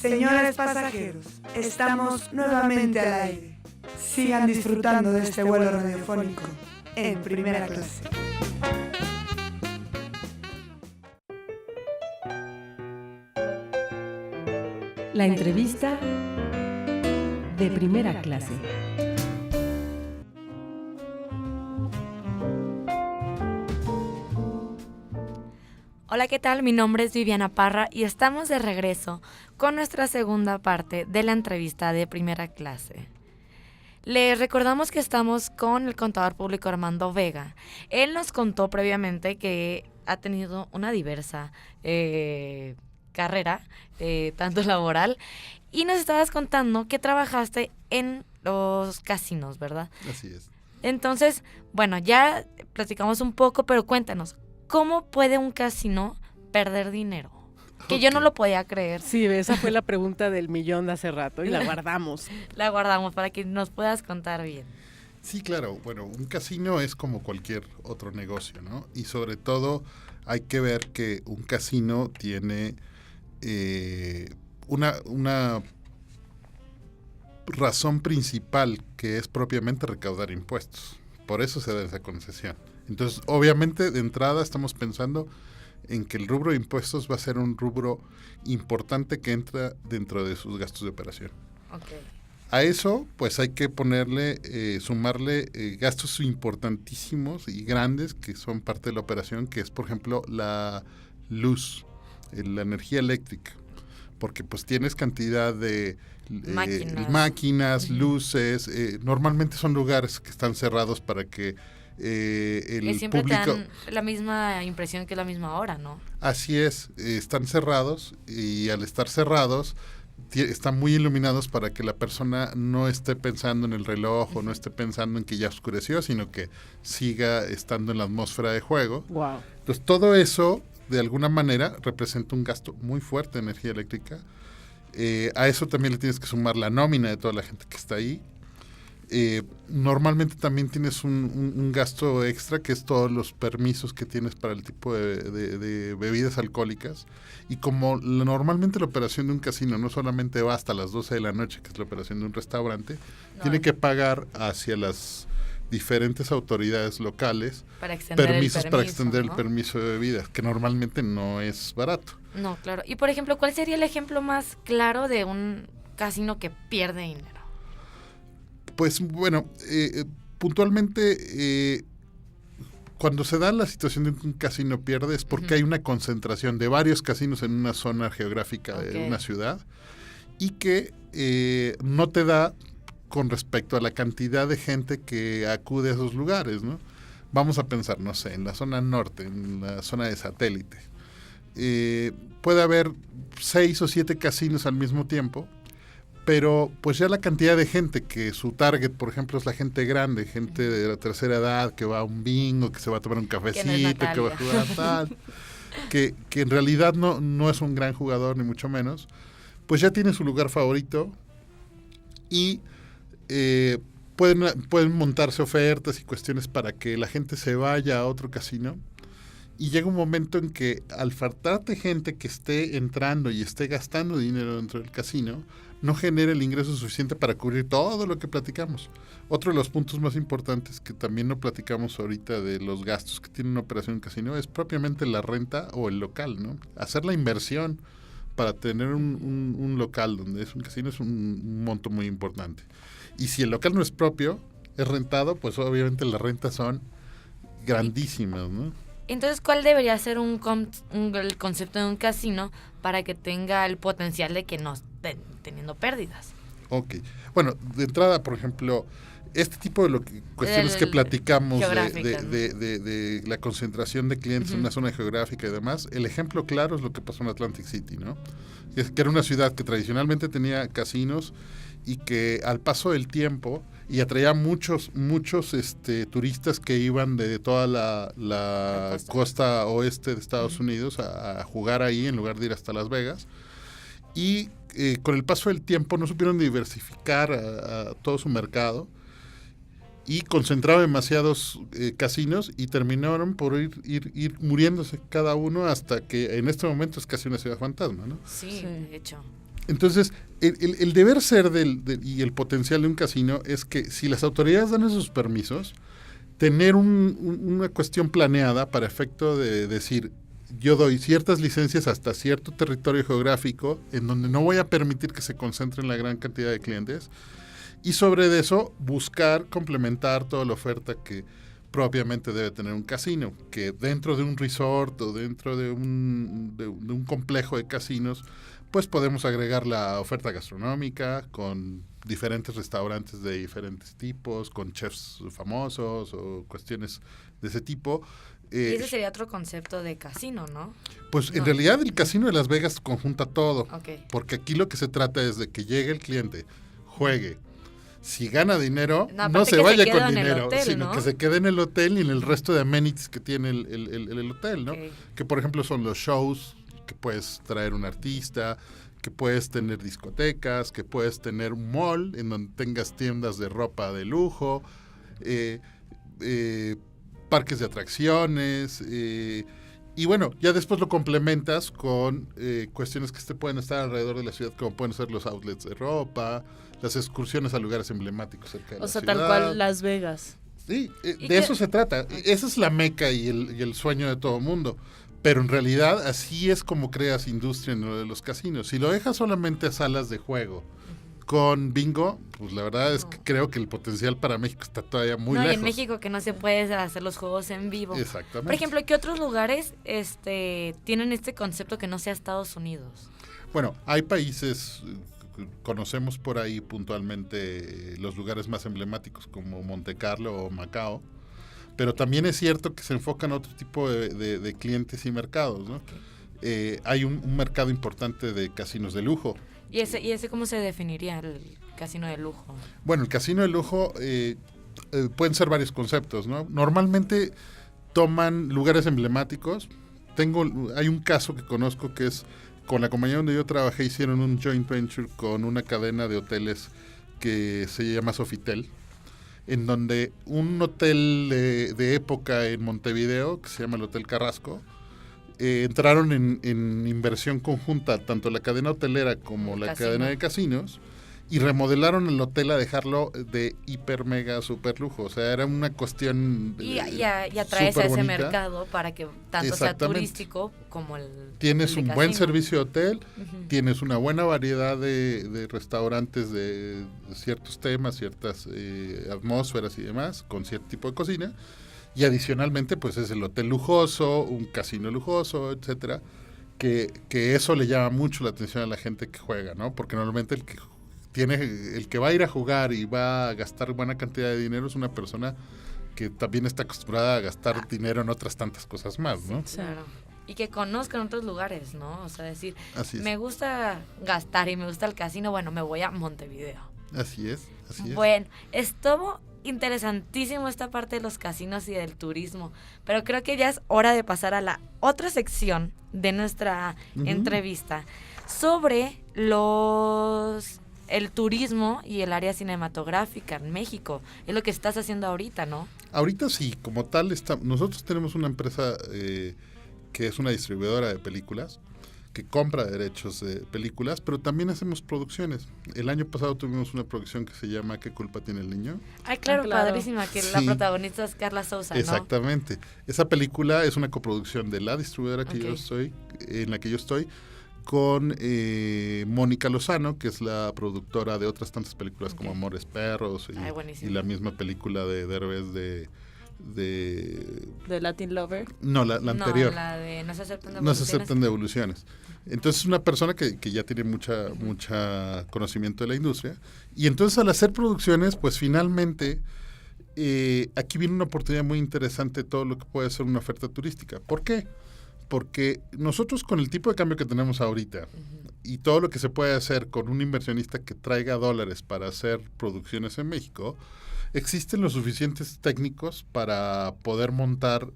Señores pasajeros, estamos nuevamente al aire. Sigan disfrutando de este vuelo radiofónico en primera clase. La entrevista de primera clase. Hola, ¿qué tal? Mi nombre es Viviana Parra y estamos de regreso con nuestra segunda parte de la entrevista de primera clase. Les recordamos que estamos con el contador público Armando Vega. Él nos contó previamente que ha tenido una diversa carrera, tanto laboral, y nos estabas contando que trabajaste en los casinos, ¿verdad? Así es. Entonces, bueno, ya platicamos un poco, pero cuéntanos, ¿cómo puede un casino perder dinero? Que yo no lo podía creer. Sí, esa fue la pregunta del millón de hace rato y la guardamos. La guardamos para que nos puedas contar bien. Sí, claro. Bueno, un casino es como cualquier otro negocio, ¿no? Y sobre todo hay que ver que un casino tiene una razón principal, que es propiamente recaudar impuestos. Por eso se da esa concesión. Entonces, obviamente, de entrada estamos pensando en que el rubro de impuestos va a ser un rubro importante que entra dentro de sus gastos de operación. Okay. A eso, pues hay que sumarle gastos importantísimos y grandes que son parte de la operación, que es, por ejemplo, la luz, la energía eléctrica, porque pues tienes cantidad de máquinas, luces, normalmente son lugares que están cerrados para que el siempre público... te dan la misma impresión que la misma hora, ¿no? Así es, están cerrados y al estar cerrados están muy iluminados para que la persona no esté pensando en el reloj o no esté pensando en que ya oscureció, sino que siga estando en la atmósfera de juego. Wow. Entonces todo eso, de alguna manera, representa un gasto muy fuerte de energía eléctrica. A eso también le tienes que sumar la nómina de toda la gente que está ahí. Normalmente también tienes un gasto extra, que es todos los permisos que tienes para el tipo de bebidas alcohólicas. Y como normalmente la operación de un casino no solamente va hasta las 12 de la noche, que es la operación de un restaurante, tiene que pagar hacia las diferentes autoridades locales permisos para extender, ¿no?, el permiso de bebidas, que normalmente no es barato. No, claro. Y por ejemplo, ¿cuál sería el ejemplo más claro de un casino que pierde dinero? Pues bueno, puntualmente, cuando se da la situación de que un casino pierde es porque hay una concentración de varios casinos en una zona geográfica de una ciudad y que no te da con respecto a la cantidad de gente que acude a esos lugares, ¿no? Vamos a pensar, no sé, en la zona norte, en la zona de satélite. Puede haber 6 o 7 casinos al mismo tiempo, pero pues ya la cantidad de gente que su target, por ejemplo, es la gente grande, gente de la tercera edad que va a un bingo, que se va a tomar un cafecito, que va a jugar tal, que en realidad no es un gran jugador ni mucho menos, pues ya tiene su lugar favorito y pueden montarse ofertas y cuestiones para que la gente se vaya a otro casino. Y llega un momento en que al faltarte gente que esté entrando y esté gastando dinero dentro del casino, no genera el ingreso suficiente para cubrir todo lo que platicamos. Otro de los puntos más importantes que también no platicamos ahorita de los gastos que tiene una operación en casino es propiamente la renta o el local, ¿no? Hacer la inversión para tener un local donde es un casino es un monto muy importante. Y si el local no es propio, es rentado, pues obviamente las rentas son grandísimas, ¿no? Entonces, ¿cuál debería ser el concepto de un casino para que tenga el potencial de que no estén teniendo pérdidas? Ok. Bueno, de entrada, por ejemplo, este tipo de cuestiones que platicamos de la concentración de clientes en una zona geográfica y demás, el ejemplo claro es lo que pasó en Atlantic City, ¿no? Que era una ciudad que tradicionalmente tenía casinos y que al paso del tiempo y atraía muchos turistas que iban de toda la costa oeste de Estados Unidos a jugar ahí en lugar de ir hasta Las Vegas. Y con el paso del tiempo no supieron diversificar a todo su mercado y concentraron demasiados casinos y terminaron por ir muriéndose cada uno hasta que en este momento es casi una ciudad fantasma, ¿no? Sí, de hecho. Entonces, el deber ser y el potencial de un casino es que si las autoridades dan esos permisos, tener una cuestión planeada para efecto de decir, yo doy ciertas licencias hasta cierto territorio geográfico en donde no voy a permitir que se concentren la gran cantidad de clientes, y sobre eso buscar complementar toda la oferta que propiamente debe tener un casino, que dentro de un resort o dentro de un complejo de casinos, pues podemos agregar la oferta gastronómica con diferentes restaurantes de diferentes tipos, con chefs famosos o cuestiones de ese tipo. Y ese sería otro concepto de casino, ¿no? Pues No. en realidad el casino de Las Vegas conjunta todo, Okay. porque aquí lo que se trata es de que llegue el cliente, juegue. Si gana dinero, no se vaya con dinero, hotel, sino ¿no? que se quede en el hotel y en el resto de amenities que tiene el hotel, ¿no? Okay. Que por ejemplo son los shows, que puedes traer un artista, que puedes tener discotecas, que puedes tener un mall en donde tengas tiendas de ropa de lujo, parques de atracciones, y bueno, ya después lo complementas con cuestiones que pueden estar alrededor de la ciudad, como pueden ser los outlets de ropa, las excursiones a lugares emblemáticos cerca de la ciudad. tal cual Las Vegas. Sí, de eso se trata. Esa es la meca y el sueño de todo mundo. Pero en realidad así es como creas industria en lo de los casinos. Si lo dejas solamente a salas de juego con bingo, pues la verdad es que creo que el potencial para México está todavía muy lejos. Y en México que no se puede hacer los juegos en vivo. Exactamente. Por ejemplo, ¿qué otros lugares tienen este concepto que no sea Estados Unidos? Bueno, hay países, conocemos por ahí puntualmente los lugares más emblemáticos como Monte Carlo o Macao, pero también es cierto que se enfocan a otro tipo de clientes y mercados, ¿no? Okay. Hay un mercado importante de casinos de lujo. ¿Y ese cómo se definiría, el casino de lujo? Bueno, el casino de lujo pueden ser varios conceptos, ¿no? Normalmente toman lugares emblemáticos. Hay un caso que conozco que es con la compañía donde yo trabajé, hicieron un joint venture con una cadena de hoteles que se llama Sofitel, en donde un hotel de época en Montevideo, que se llama el Hotel Carrasco, entraron en inversión conjunta, tanto la cadena hotelera como la cadena de casinos, y remodelaron el hotel a dejarlo de hiper, mega, super lujo. O sea, era una cuestión y atraes a ese mercado para que tanto sea turístico como el Tienes un buen servicio de hotel, tienes una buena variedad de restaurantes de ciertos temas, ciertas atmósferas y demás, con cierto tipo de cocina, y adicionalmente pues es el hotel lujoso, un casino lujoso, etcétera, que eso le llama mucho la atención a la gente que juega, ¿no? Porque normalmente el que va a ir a jugar y va a gastar buena cantidad de dinero es una persona que también está acostumbrada a gastar dinero en otras tantas cosas más, ¿no? Claro. Y que conozcan otros lugares, ¿no? O sea, decir, me gusta gastar y me gusta el casino, bueno, me voy a Montevideo. Así es. Bueno, estuvo interesantísimo esta parte de los casinos y del turismo, pero creo que ya es hora de pasar a la otra sección de nuestra entrevista sobre el turismo y el área cinematográfica en México. Es lo que estás haciendo ahorita, ¿no? Ahorita sí, como tal, nosotros tenemos una empresa que es una distribuidora de películas, que compra derechos de películas, pero también hacemos producciones. El año pasado tuvimos una producción que se llama ¿Qué culpa tiene el niño? Ay, claro, padrísima, que la protagonista es Carla Sousa, ¿no? Exactamente. Esa película es una coproducción de la distribuidora en la que yo estoy, con Mónica Lozano, que es la productora de otras tantas películas como Amores Perros y la misma película de Derbez de Latin Lover. No, la anterior. La de No se aceptan devoluciones. Entonces es una persona que ya tiene mucha conocimiento de la industria, y entonces al hacer producciones, pues finalmente aquí viene una oportunidad muy interesante de todo lo que puede ser una oferta turística. ¿Por qué? Porque nosotros con el tipo de cambio que tenemos ahorita y todo lo que se puede hacer con un inversionista que traiga dólares para hacer producciones en México, existen los suficientes técnicos para poder montar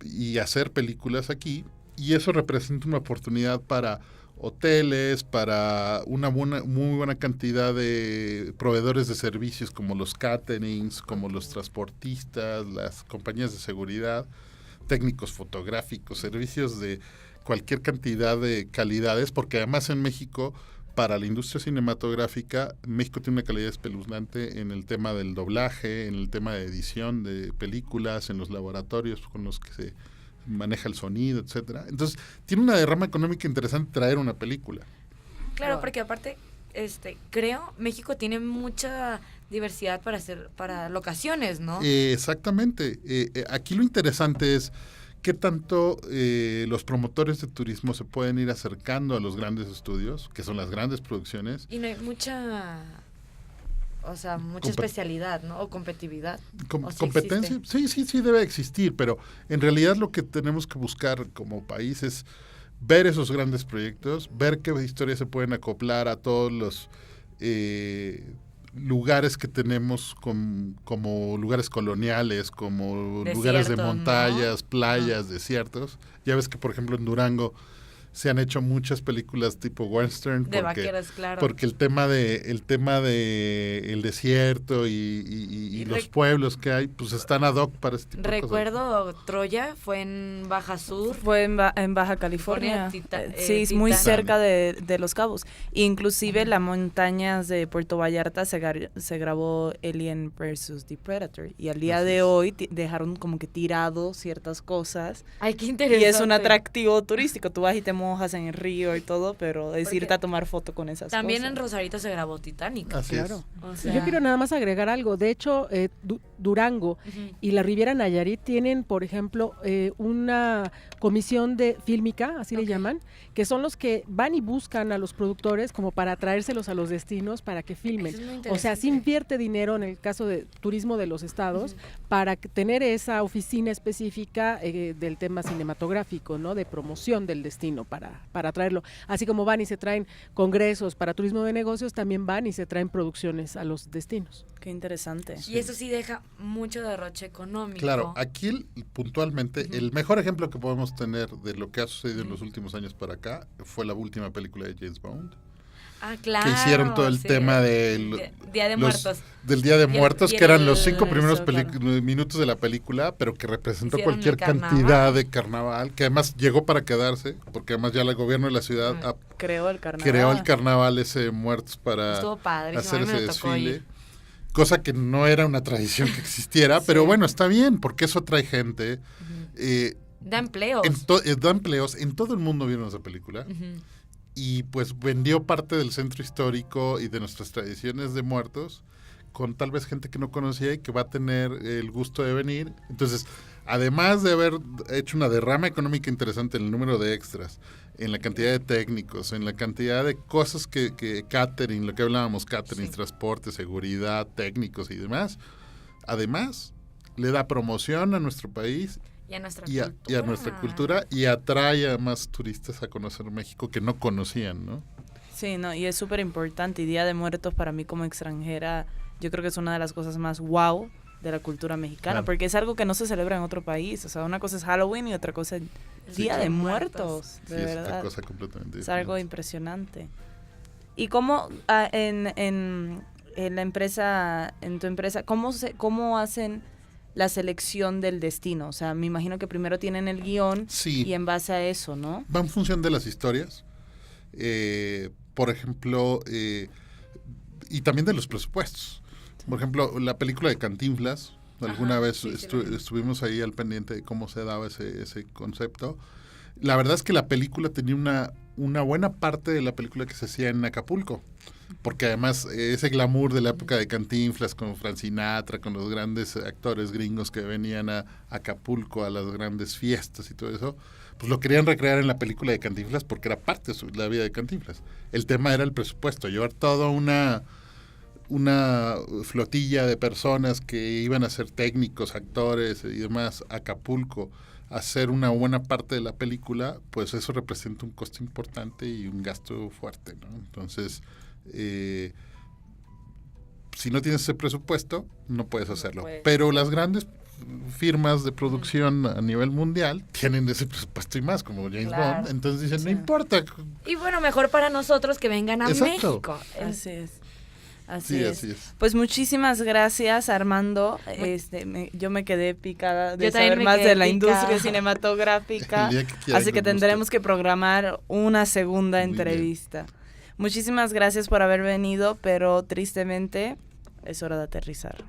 y hacer películas aquí, y eso representa una oportunidad para hoteles, para una muy buena cantidad de proveedores de servicios como los caterings, como los transportistas, las compañías de seguridad, técnicos fotográficos, servicios de cualquier cantidad de calidades, porque además en México, para la industria cinematográfica, México tiene una calidad espeluznante en el tema del doblaje, en el tema de edición de películas, en los laboratorios con los que se maneja el sonido, etcétera. Entonces, tiene una derrama económica interesante traer una película. Claro, porque aparte, creo, México tiene mucha diversidad para locaciones, ¿no? Exactamente. Aquí lo interesante es qué tanto los promotores de turismo se pueden ir acercando a los grandes estudios, que son las grandes producciones. Y no hay mucha especialidad, ¿no? O competitividad. Competencia, sí debe existir, pero en realidad lo que tenemos que buscar como país es ver esos grandes proyectos, ver qué historias se pueden acoplar a todos los lugares que tenemos como lugares coloniales, como lugares de montañas, ¿no? Playas, desiertos. Ya ves que, por ejemplo, en Durango se han hecho muchas películas tipo western de vaqueros, claro, porque el tema de el desierto y los pueblos que hay pues están ad hoc para este tipo de cosas. Recuerdo Troya fue en Baja Sur, fue en Baja California, sí, muy cerca de Los Cabos. Inclusive las montañas de Puerto Vallarta se grabó Alien vs. The Predator y al día de hoy dejaron como que tirado ciertas cosas. Ay, qué interesante. Y es un atractivo turístico, tú vas y te mojas en el río y todo, pero es irte a tomar foto con esas también cosas. En Rosarito se grabó Titanic. Así claro. O sea, yo quiero nada más agregar algo. De hecho, Durango y la Riviera Nayarit tienen, por ejemplo, una comisión de fílmica, así le llaman, que son los que van y buscan a los productores como para traérselos a los destinos para que filmen. O sea, se invierte dinero en el caso de turismo de los estados para tener esa oficina específica del tema cinematográfico, ¿no? De promoción del destino para traerlo. Así como van y se traen congresos para turismo de negocios, también van y se traen producciones a los destinos. Qué interesante. Y eso sí deja mucho derroche económico. Claro, aquí puntualmente, el mejor ejemplo que podemos tener de lo que ha sucedido en los últimos años para acá fue la última película de James Bond. Ah, claro. Que hicieron todo el tema del Día de Muertos. Del Día de Muertos, que eran los 5 primeros claro. minutos de la película, pero que representó Hicieron cualquier el carnaval. cantidad de carnaval, que además llegó para quedarse, porque además ya el gobierno de la ciudad creó el carnaval ese Muertos para estuvo padre, hacer ese me tocó desfile. ir. Cosa que no era una tradición que existiera, pero bueno, está bien, porque eso atrae gente. Da empleos. Da empleos. En todo el mundo vieron esa película. Y pues vendió parte del centro histórico y de nuestras tradiciones de muertos con tal vez gente que no conocía y que va a tener el gusto de venir. Entonces, además de haber hecho una derrama económica interesante en el número de extras, en la cantidad de técnicos, en la cantidad de cosas que catering, lo que hablábamos, catering, transporte, seguridad, técnicos y demás, además le da promoción a nuestro país y a nuestra cultura y atrae a más turistas a conocer México que no conocían, ¿no? Sí, no, y es súper importante. Y Día de Muertos para mí como extranjera, yo creo que es una de las cosas más wow de la cultura mexicana, claro. Porque es algo que no se celebra en otro país. O sea, una cosa es Halloween y otra cosa es Día de Muertos. De verdad. Es otra cosa completamente diferente. Es algo impresionante. ¿Y cómo en la empresa, en tu empresa, cómo hacen la selección del destino? O sea, me imagino que primero tienen el guión y en base a eso, ¿no? Va en función de las historias. Por ejemplo, y también de los presupuestos. Por ejemplo, la película de Cantinflas, alguna vez estuvimos ahí al pendiente de cómo se daba ese concepto. La verdad es que la película tenía una buena parte de la película que se hacía en Acapulco, porque además ese glamour de la época de Cantinflas con Frank Sinatra, con los grandes actores gringos que venían a Acapulco a las grandes fiestas y todo eso, pues lo querían recrear en la película de Cantinflas porque era parte de la vida de Cantinflas. El tema era el presupuesto, llevar toda una flotilla de personas que iban a ser técnicos, actores y demás a Acapulco, hacer una buena parte de la película, pues eso representa un costo importante y un gasto fuerte, ¿no? Entonces, si no tienes ese presupuesto, no puedes hacerlo. Pero las grandes firmas de producción a nivel mundial tienen ese presupuesto y más, como James Bond, entonces dicen, no importa. Y bueno, mejor para nosotros que vengan a México. Así es. Así es. Pues muchísimas gracias, Armando. Yo me quedé picada de saber más de la industria cinematográfica, así que tendremos que programar una segunda entrevista. Muchísimas gracias por haber venido, pero tristemente es hora de aterrizar.